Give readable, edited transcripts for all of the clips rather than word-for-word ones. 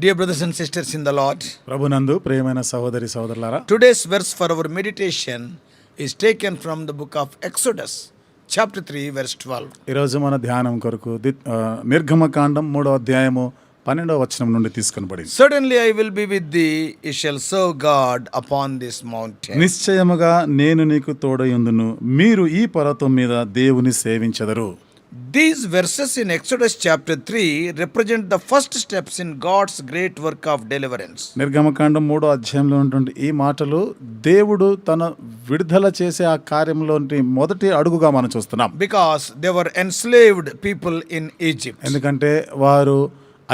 Dear brothers and sisters in the Lord, ప్రభునందు ప్రియమైన సహోదరి సహోదరులారా, today's verse for our meditation is taken from the book of Exodus, chapter 3, verse 12. ఈరోజు మన ధ్యానం కొరకు నిర్గమకాండం 3వ అధ్యాయము 12వ వచనం నుండి తీసుకొనబడింది. Certainly I will be with thee, ye shall serve God upon this mountain. నిశ్చయముగా నేను నీకు తోడయుందును, మీరు ఈ పర్వతం మీద దేవుని సేవించెదరు. These verses in Exodus chapter 3 represent the first steps in God's great work of deliverance. నిర్గమకాండం 3వ అధ్యాయంలో ఉన్నటువంటి ఈ మాటలు దేవుడు తన విడుదల చేసే ఆ కార్యంలోని మొదటి అడుగుగా మనం చూస్తున్నాం. Because they were enslaved people in Egypt. ఎందుకంటే వారు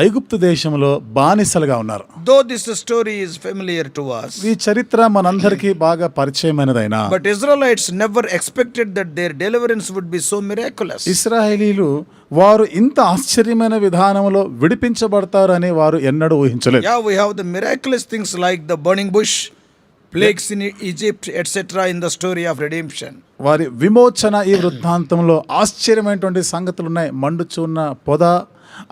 ఐగుప్తు దేశంలో బానిసలుగా ఉన్నారు. Though this story is familiar to us, ఈ చరిత్ర మనందరికీ బాగా పరిచయమైనదైనా, but Israelites never expected that their deliverance would be so miraculous. ఇశ్రాయేలీలు వారు ఇంత ఆశ్చర్యమైన విధానంలో విడిపించబడతారని వారు ఎన్నడూ ఊహించలేదు. Yeah, we have the miraculous things like the burning bush, plagues in Egypt, etc. in the story of redemption. వారి విమోచన ఈ వృత్తాంతంలో ఆశ్చర్యమైనటువంటి సంగతులు ఉన్నాయి. మండుచున్న పొద,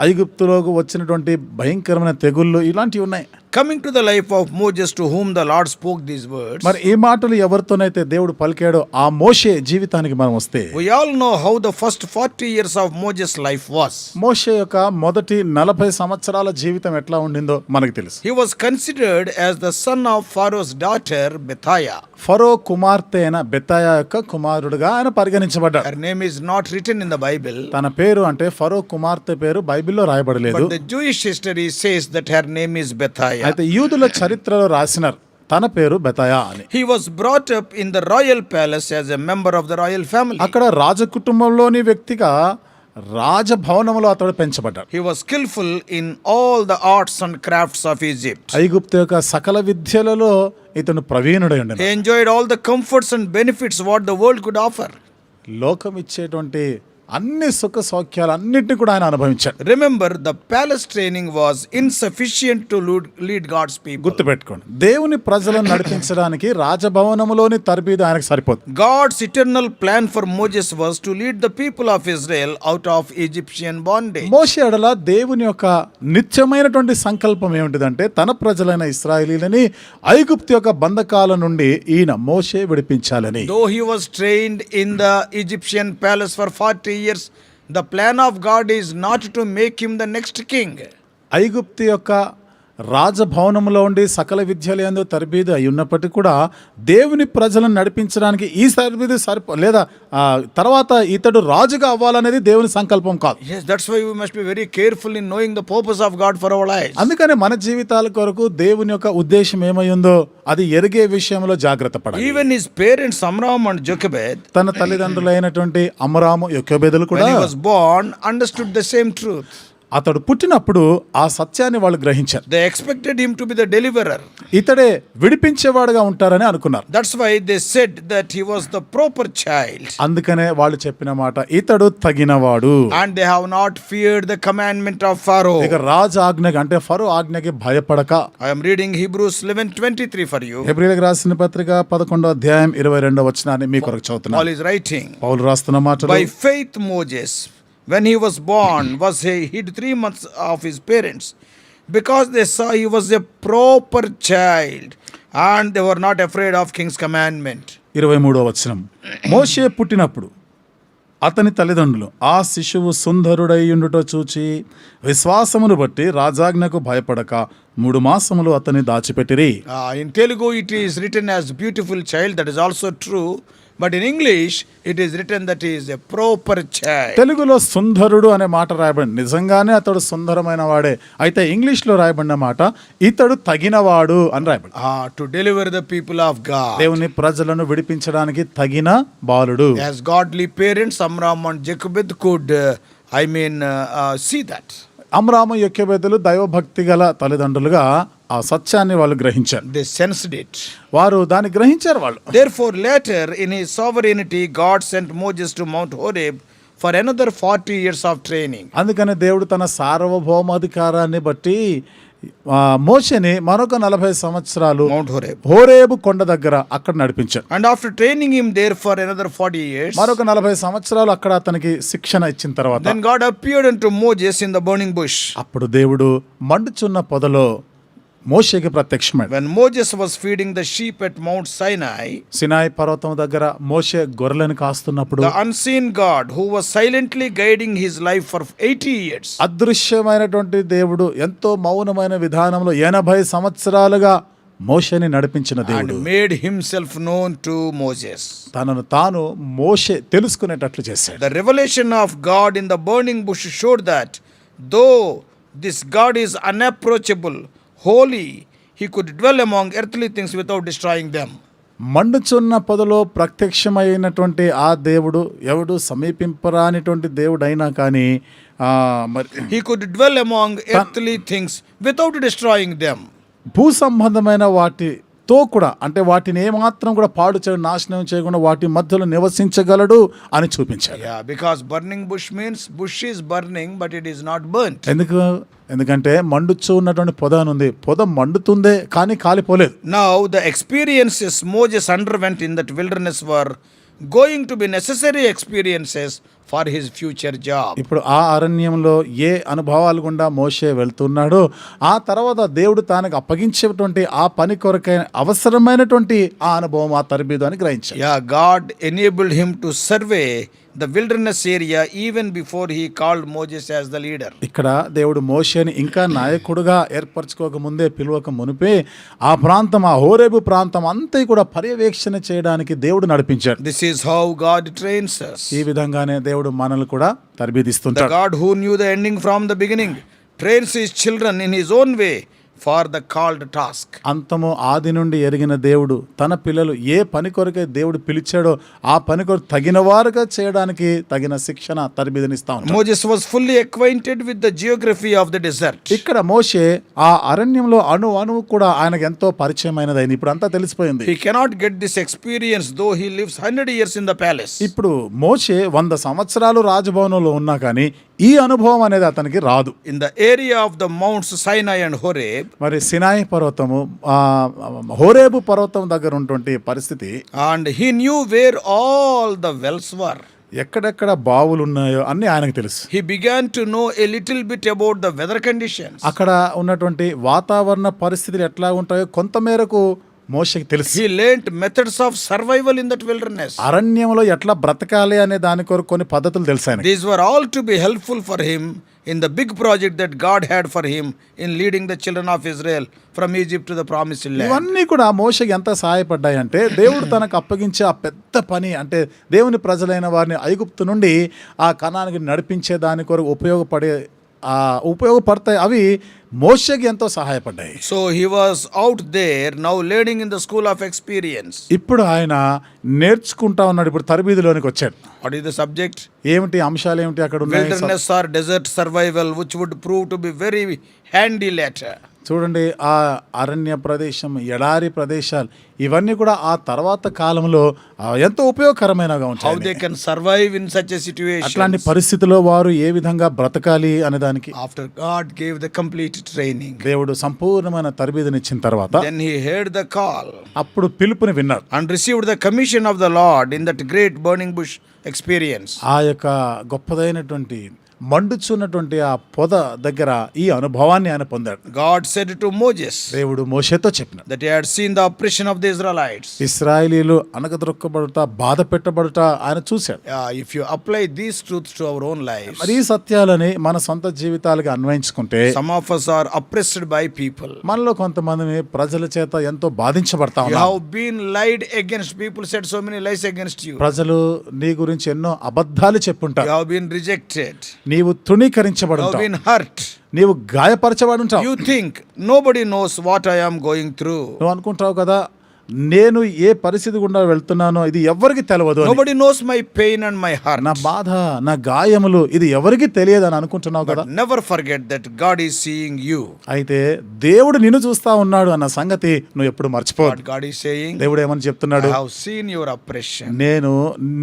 ఐగుప్తులోకి వచ్చినటువంటి భయంకరమైన తెగుళ్ళు, ఇలాంటివి ఉన్నాయి. Coming to the life of Moses, to whom the Lord spoke these words, మరి ఈ మాటలు ఎవరితోనైతే దేవుడు పలికాడో ఆ మోషే జీవితానికి మనం వస్తే, we all know how the first 40 years of Moses' life was. మోషే యొక్క మొదటి 40 సంవత్సరాల జీవితం ఎట్లా ఉండిందో మనకు తెలుసు. He was considered as the son of Pharaoh's daughter Bethiah. ఫరో కుమార్తె అయిన బెతాయా యొక్క కుమారుడుగా ఆయన పరిగణించబడ్డాడు. Her name is not written in the Bible. తన పేరు అంటే ఫరో కుమార్తె పేరు బైబిల్లో రాయబడలేదు. But the Jewish history says that her name is Bethiah. అయితే యూదుల చరిత్రలో రాసినారు తన పేరు బెతాయా అని. He was brought up in the royal palace as a member of the royal family. అక్కడ రాజకుటుంబంలోని వ్యక్తిగా రాజభవనంలో అతడు పెంచబడ్డాడు. He was skillful in all the arts and crafts of Egypt. ఐగుప్తు యొక్క సకల విద్యలలో ఇతను ప్రవీణుడై ఉండెను. He enjoyed all the comforts and benefits what the world could offer. లోకం ఇచ్చేటువంటి అన్ని సుఖ సౌఖ్యాలు అన్నిటిని కూడా ఆయన అనుభవించాడు. Remember, the palace training was insufficient to lead God's people. గుర్తుపెట్టుకోండి, దేవుని ప్రజలను నడిపించడానికి రాజభవనములోని తరబీదు ఆయనకు సరిపోదు. God's eternal plan for Moses was to lead the people of Israel out of Egyptian bondage. మోషే ఎడల దేవుని యొక్క నిత్యమైనటువంటి సంకల్పం ఏమిటిదంటే తన ప్రజలైన ఇశ్రాయేలీయులని ఐగుప్తు యొక్క బంధకాల నుండి ఈయన మోషే విడిపించాలని. Though he was trained in the Egyptian palace for 40 years, the plan of God is not to make him the next king. ఐగుప్తు యొక్క రాజభవనంలో ఉండి సకల విద్యలందు తరబీదు అయి ఉన్నప్పటికీ కూడా దేవుని ప్రజలను నడిపించడానికి ఈ తరబీదు లేదా తర్వాత ఇతడు రాజుగా అవ్వాలనేది దేవుని సంకల్పం కాదు. Yes, that's why we must be very careful in knowing the purpose of God for our lives. అందుకనే మన జీవితాల కొరకు దేవుని యొక్క ఉద్దేశం ఏమయ్యిందో అది ఎరిగే విషయంలో జాగ్రత్త పడాలి. Even his parents Amram and Jochebed, తన తల్లిదండ్రులైనటువంటి అమరాము యొకెబెదులు కూడా, when he was born, understood the same truth. అతడు పుట్టినప్పుడు ఆ సత్యాన్ని వాళ్ళు గ్రహించారు. They expected him to be the deliverer. ఇతడే విడిపించేవాడుగా ఉంటారని అనుకున్నారు. That's why they said that he was the proper child. అందుకనే వాళ్ళు చెప్పిన మాట, ఇతడు తగినవాడు. And they have not feared the commandment of Pharaoh. ఇక రాజు ఆజ్ఞకి అంటే ఫరో ఆజ్ఞకి భయపడక. I am reading Hebrews 11:23 for you. హెబ్రీయులకు రాసిన పత్రిక 11వ అధ్యాయం 22వ వచనాన్ని మీ కొరకు చదువుతున్నాను. Paul is writing, పౌలు రాస్తున్న మాటలు, by faith Moses, when he was born, was hid 3 months of his parents, because they saw he was a proper child, and they were not afraid of king's commandment. 23వ వచనం, మోషే పుట్టినప్పుడు అతని తల్లిదండ్రులు ఆ శిశువు సుందరుడై ఉండుట చూచి విశ్వాసమును బట్టి రాజాజ్ఞకు భయపడక 3 మాసములు అతని దాచిపెట్టిరి. In Telugu it is written as beautiful child, that is also true, but in English it is written that he is a proper child. తెలుగులో సుందరుడు అనే మాట రాయబడింది. నిజంగానే అతడు సుందరమైన వాడే. అయితే ఇంగ్లీష్ లో రాయబడిన మాట ఇతడు తగినవాడు అని రాయబడింది. To deliver the people of God. దేవుని ప్రజలను విడిపించడానికి తగిన బాలుడు. As godly parents Amram and Jochebed could see that. Amram యొకెబెదులు దైవభక్తి గల తల్లిదండ్రులుగా ఆ సత్యాన్ని వాళ్ళు గ్రహించారు. They sensed it. వారు దాన్ని గ్రహించారు వాళ్ళు. Therefore later in his sovereignty God sent Moses to Mount Horeb for another 40 years of training. అందుకని దేవుడు తన సార్వభౌమాధికారాన్ని బట్టి మోషేని మరొక 40 సంవత్సరాలు Mount Horeb. హోరేబు కొండ దగ్గర అక్కడ నడిపించాడు. And after training him there for another 40 years, మరొక 40 సంవత్సరాలు అక్కడ అతనికి శిక్షణ ఇచ్చిన తర్వాత then God appeared unto Moses in the burning bush. అప్పుడు దేవుడు మండుచున్న పొదలో మోషేకి ప్రత్యక్షమాడు. When Moses was feeding the sheep at Mount Sinai, Sinai పర్వతం దగ్గర మోషే గొర్రెలను కాస్తున్నప్పుడు the unseen God who was silently guiding his life for 80 years, అదృశ్యమైనటువంటి దేవుడు ఎంతో మౌనమైన విధానంలో 80 సంవత్సరాలుగా మోషేని నడిపించిన దేవుడు and made himself known to Moses. తనను తాను మోషే తెలుసుకునేటట్లు చేశాడు. The revelation of God in the burning bush showed that though this God is unapproachable, holy, he could dwell among earthly things without destroying them. మండుచున్న పొదలో ప్రత్యక్షమైనటువంటి ఆ దేవుడు ఎవడు సమీపింపరానిటువంటి దేవుడైనా కానీ మరి He could dwell among earthly things without destroying them. భూ సంబంధమైన వాటితో కూడా అంటే వాటిని ఏమాత్రం కూడా పాడు చేయడం నాశనం చేయకుండా వాటి మధ్యలో నివసించగలడు అని చూపించాడు. Yeah, because burning bush means bush is burning but it is not burnt. ఎందుకంటే మండుచు ఉన్నటువంటి పొద అని ఉంది. పొద మండుతుందే కానీ కాలిపోలేదు. Now the experiences Moses underwent in that wilderness were going to be necessary experiences for his future job. ఇప్పుడు ఆ అరణ్యంలో ఏ అనుభవాలు గుండా మోషే వెళ్తున్నాడో ఆ తర్వాత దేవుడు తనకు అప్పగించేటువంటి ఆ పని కొరకై అవసరమైనటువంటి ఆ అనుభవం ఆ తరబీదు అని గ్రహించాడు. Yeah, God enabled him to survey the wilderness area even before he called Moses as the leader. ఇక్కడ దేవుడు మోషేని ఇంకా నాయకుడుగా ఏర్పరచుకోక ముందే పిలువక మునిపే ఆ ప్రాంతం ఆ హోరేబు ప్రాంతం అంతా కూడా పర్యవేక్షణ చేయడానికి దేవుడు నడిపించాడు. This is how God trains us. ఈ విధంగానే దేవుడు మనల్ని కూడా The తరబీదిస్తుంటాడు. God who knew the ending from the beginning trains his children in his own way for the called task. అంతము ఆది నుండి ఎరిగిన దేవుడు తన పిల్లలు ఏ పని కొరకే దేవుడు పిలిచాడో ఆ పని కొరకు తగిన వారుగా చేయడానికి తగిన శిక్షణ తరబీదునిస్తా ఉంటాడు. Moses was fully acquainted with the geography of the desert. ఇక్కడ మోషే ఆ అరణ్యంలో అణువు కూడా ఆయనకు ఎంతో పరిచయమైనదైంది. ఇప్పుడు అంతా తెలిసిపోయింది. He cannot get this experience though he lives 100 years in the palace. ఇప్పుడు మోషే 100 సంవత్సరాలు రాజభవనంలో ఉన్నా కానీ ఈ అనుభవం అనేది అతనికి రాదు. In the area of the mounts Sinai and Horeb, మరి సినాయి పర్వతము హోరేబు పర్వతం దగ్గర ఉన్నటువంటి పరిస్థితి and he knew where all the wells were. ఎక్కడెక్కడ బావులు ఉన్నాయో అన్ని ఆయనకు తెలుసు. He began to know a little bit about the weather conditions. అక్కడ ఉన్నటువంటి వాతావరణ పరిస్థితులు ఎట్లా ఉంటాయో కొంత మేరకు మోషేకి తెలుసు. He learnt methods of survival in that wilderness. అరణ్యంలో ఎట్లా బ్రతకాలి అనే దాని కొరకు కొన్ని పద్ధతులు తెలుసు ఆయనకి. These were all to be helpful for him in the big project that God had for him in leading the children of Israel from Egypt to the promised land. ఇవన్నీ కూడా మోషేకి ఎంత సహాయపడ్డాయి అంటే దేవుడు తనకు అప్పగించే ఆ పెద్ద పని అంటే దేవుని ప్రజలైన వారిని ఐగుప్తు నుండి ఆ కనానికి నడిపించే దాని కొరకు ఉపయోగపడతాయి. అవి మోషేకి ఎంతో సహాయపడ్డాయి. So he was out there now learning in the school of experience. ఇప్పుడు ఆయన నేర్చుకుంటా ఉన్నాడు. ఇప్పుడు తరబీదులోనికి వచ్చాడు. What is the subject? ఏమిటి అంశాలు ఏమిటి అక్కడ ఉన్నాయి? Wilderness or desert survival, which would prove to be very handy later. చూడండి ఆ అరణ్య ప్రదేశం ఎడారి ప్రదేశాలు ఇవన్నీ కూడా ఆ తర్వాత కాలంలో ఎంతో ఉపయోగకరమైనగా ఉంటాయి. How they can survive in such a situation. అట్లాంటి పరిస్థితిలో వారు ఏ విధంగా బ్రతకాలి అనే దానికి After God gave the complete training, దేవుడు సంపూర్ణమైన తరబీదునిచ్చిన తర్వాత then he heard the call అప్పుడు పిలుపుని విన్నాడు and received the commission of the Lord in that great burning bush experience. ఆ యొక్క గొప్పదైనటువంటి మండుచున్నటువంటి ఆ పొద దగ్గర ఈ అనుభవాన్ని ఆయన పొందాడు. God said to Moses దేవుడు మోషేతో చెప్పినాడు that he had seen the oppression of the Israelites. ఇశ్రాయేలీయులు అనగదొక్కబడుట బాధ పెట్టబడుట ఆయన చూశాడు. If you apply these truths to our own lives, మరి ఈ సత్యాలని మన సొంత జీవితాలకు అన్వయించుకుంటే some of us are oppressed by people. మనలో కొంతమంది ప్రజల చేత ఎంతో బాధించబడతా You ఉన్నారు. have been lied against. People said so many lies against you. ప్రజలు నీ గురించి ఎన్నో అబద్ధాలు చెప్పుంటారు. You have been rejected. నీవు You have తృణీకరించబడుంటావు. been hurt. నీవు గాయపరచబడుంటావు. You think nobody knows what I am going through. నువ్వు అనుకుంటావు కదా నేను ఏ పరిస్థితి గుండా వెళ్తున్నానో ఇది ఎవరికి తెలియదు అని. Nobody knows my pain and my hurt. నా బాధ నా గాయములు ఇది ఎవరికి తెలియదు అని అనుకుంటున్నావు కదా. But never forget that God is seeing you. అయితే దేవుడు నిన్ను చూస్తా ఉన్నాడు అన్న సంగతి నువ్వు ఎప్పుడు మర్చిపో. What God is saying, దేవుడు ఏమని చెప్తున్నాడు? I have seen your oppression. నేను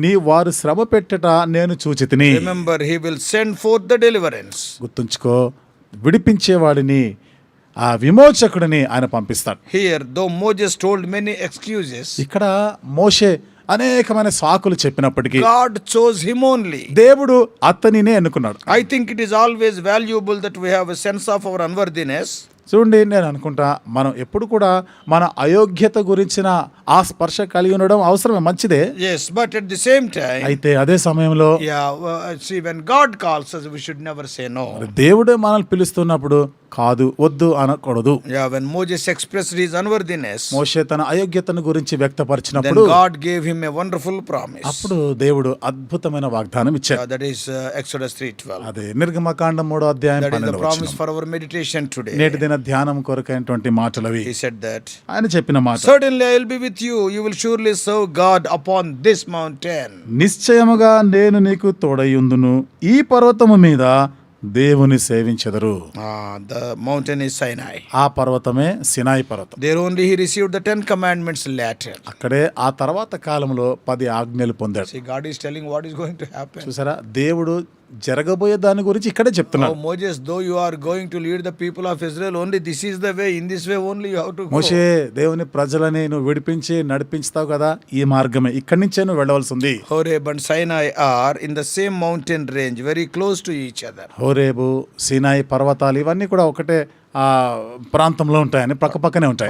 నీ వారు శ్రమ పెట్టట నేను చూచితిని. Remember, he will send forth the deliverance. గుర్తుంచుకో విడిపించేవాడిని ఆ విమోచకుడిని ఆయన పంపిస్తాడు. Here, though Moses told many excuses, ఇక్కడ మోషే అనేకమైన సాకులు చెప్పినప్పటికీ God chose him only. దేవుడు అతనినే ఎన్నుకున్నాడు. I think it is always valuable that we have a sense of our unworthiness. చూడండి, నేను అనుకుంటా మనం ఎప్పుడు కూడా మన అయోగ్యత గురించిన ఆ స్పర్శ కలిగి ఉండడం అవసరమే, మంచిదే. Yes, but at the same time, అయితే అదే సమయంలో see, when God calls us, we should never say no. దేవుడే మనల్ని పిలుస్తున్నప్పుడు కాదు, వద్దు అనకూడదు. Yeah, when Moses expressed his unworthiness, మోషే తన అయోగ్యతను గురించి then వ్యక్తపరిచినప్పుడు God gave him a wonderful promise. అప్పుడు దేవుడు అద్భుతమైన వాగ్దానం ఇచ్చాడు. That is Exodus 3:12. అదే నిర్గమకాండం 3వ అధ్యాయం That is the 12వ promise వచనం. for our meditation today. నేటి దిన ధ్యానం కొరకైనటువంటి మాటలవి. He said that, ఆయన చెప్పిన మాట, certainly I will be with you. You will surely serve God upon this mountain. నిశ్చయముగా నేను నీకు తోడయుందును, ఈ పర్వతము మీద దేవుని సేవించెదరు. The mountain is Sinai. ఆ పర్వతమే సినాయి పర్వతం. There only he received the 10 commandments later. అక్కడే ఆ తర్వాత కాలంలో 10 ఆజ్ఞలు పొందాడు. See, God is telling what is going to happen. చూసారా, దేవుడు జరగబోయే దాని గురించి ఇక్కడే చెప్తున్నాడు. Oh Moses, though you are going to lead the people of Israel, only this is the way, in this way only you have to go. మోషే, దేవుని ప్రజలని నువ్వు విడిపించి నడిపించుతావు కదా, ఈ మార్గమే, ఇక్కడి నుంచే నువ్వు వెళ్ళవలసి ఉంది. Horeb and Sinai are in the same mountain range, very close to each other. Horeb, Sinai పర్వతాలు ఇవన్నీ కూడా ఒకటే ఆ ప్రాంతంలో ఉంటాయని పక్కపక్కనే ఉంటాయి,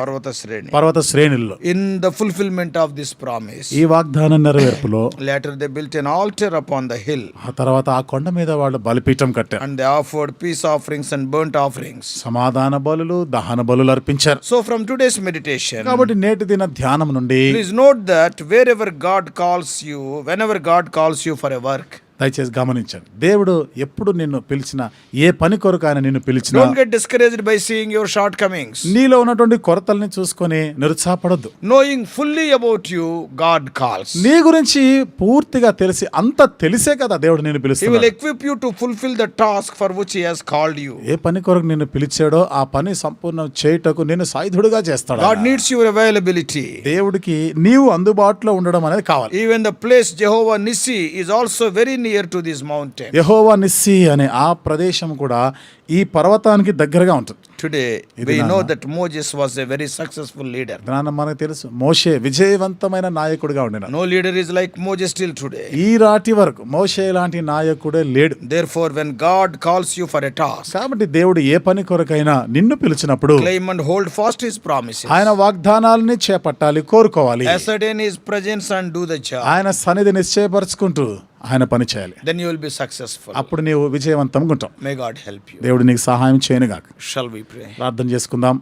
పర్వత శ్రేణుల్లో. In the fulfillment of this promise, ఈ వాగ్దానం నెరవేర్పులో later they built an altar upon the hill. ఆ తర్వాత ఆ కొండ మీద వాళ్ళు బలిపీఠం కట్టారు. And they offered peace offerings and burnt offerings. సమాధాన బలులు, దహన బలులు అర్పించారు. So from today's meditation, కాబట్టి నేటి దిన ధ్యానం నుండి please note that wherever God calls you, whenever God calls you for a work, దయచేసి గమనించండి, దేవుడు ఎప్పుడు నిన్ను పిలిచినా, ఏ పని కొరకు ఆయన నిన్ను పిలిచినా, don't get discouraged by seeing your shortcomings. నీలో ఉన్నటువంటి కొరతల్ని చూసుకొని నిరుత్సాహపడొద్దు. Knowing fully about you, God calls. నీ గురించి పూర్తిగా తెలిసి, అంత తెలిసే కదా దేవుడు నిన్ను He will పిలుస్తున్నాడు. equip you to fulfill the task for which He has called you. ఏ పని కొరకు నిన్ను పిలిచాడో ఆ పని సంపూర్ణం చేయుటకు నిన్ను సాయుధుడుగా చేస్తాడు. God needs your availability. దేవుడికి నీవు అందుబాటులో ఉండడం అనేది కావాలి. Even the place Jehovah Nissi is also very near to this mountain. యెహోవా నిస్సి అనే ఆ ప్రదేశం కూడా ఈ పర్వతానికి దగ్గరగా ఉంటుంది. Today we know that Moses was a very successful leader. మనకు తెలుసు, మోషే విజయవంతమైన నాయకుడిగా ఉండిన. No leader is like Moses till today. ఈ రాటి వరకు మోషే లాంటి నాయకుడే లేడు. Therefore when God calls you for a task, కాబట్టి దేవుడు ఏ పని కొరకైనా నిన్ను పిలిచినప్పుడు claim and hold fast His promises. ఆయన వాగ్దానాలని చేపట్టాలి, కోరుకోవాలి. Ascertain His presence and do the job. ఆయన సన్నిధి నిశ్చయపరచుకుంటూ ఆయన పని చేయాలి. Then you will be successful. అప్పుడు నీవు విజయవంతంగా ఉంటావు. May God help you. దేవుడు నీకు సహాయం చేయనుగాక. Shall we pray? ప్రార్థన చేసుకుందాం.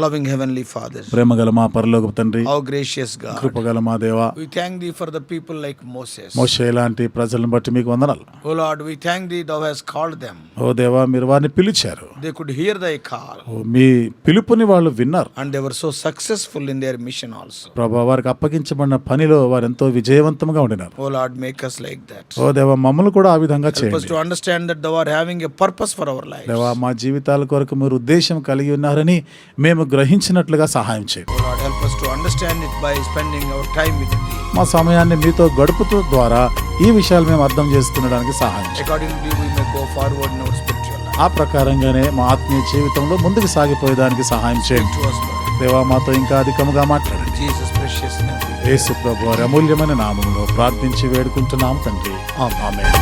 Loving Heavenly Father, ప్రేమగల మా పరలోకపు తండ్రి, how gracious God, కృపగల మా దేవా, we thank Thee for the people like Moses. మోషే లాంటి ప్రజలను బట్టి మీకు వందనాలు. Oh Lord, we thank Thee, Thou hast called them. ఓ దేవా, మీరు వారిని పిలిచారు. They could hear Thy call. ఓ మీ పిలుపుని వాళ్ళు విన్నారు. And they were so successful in their mission also. ప్రభా, వారికి అప్పగించబడిన పనిలో వారు ఎంతో విజయవంతంగా ఉండినారు. Oh Lord, make us like that. ఓ దేవా, మమ్మల్ని కూడా ఆ విధంగా Help us చేయండి. to understand that Thou art having a purpose for our lives. దేవా, మా జీవితాల కొరకు మీరు ఉద్దేశం కలిగి ఉన్నారని మేము గ్రహించినట్లుగా సహాయం చేయండి. Oh Lord, help us to understand it by spending our time with Thee. మా సమయాన్ని మీతో గడుపుతూ ద్వారా ఈ విషయాలు మేము అర్థం చేసుకునడానికి సహాయం చేయండి. Accordingly, we may go forward in our spiritual life. ఆ ప్రకారంగానే మా ఆత్మీయ జీవితంలో ముందుకు సాగిపోయేదానికి సహాయం చేయండి. To us, Lord. దేవా, మాతో ఇంకా అధికముగా మాట్లాడండి. Jesus' precious name. యేసు ప్రభు వారి అమూల్యమైన నామములో ప్రార్థించి వేడుకుంటున్నాం తండ్రి. ఆమేన్.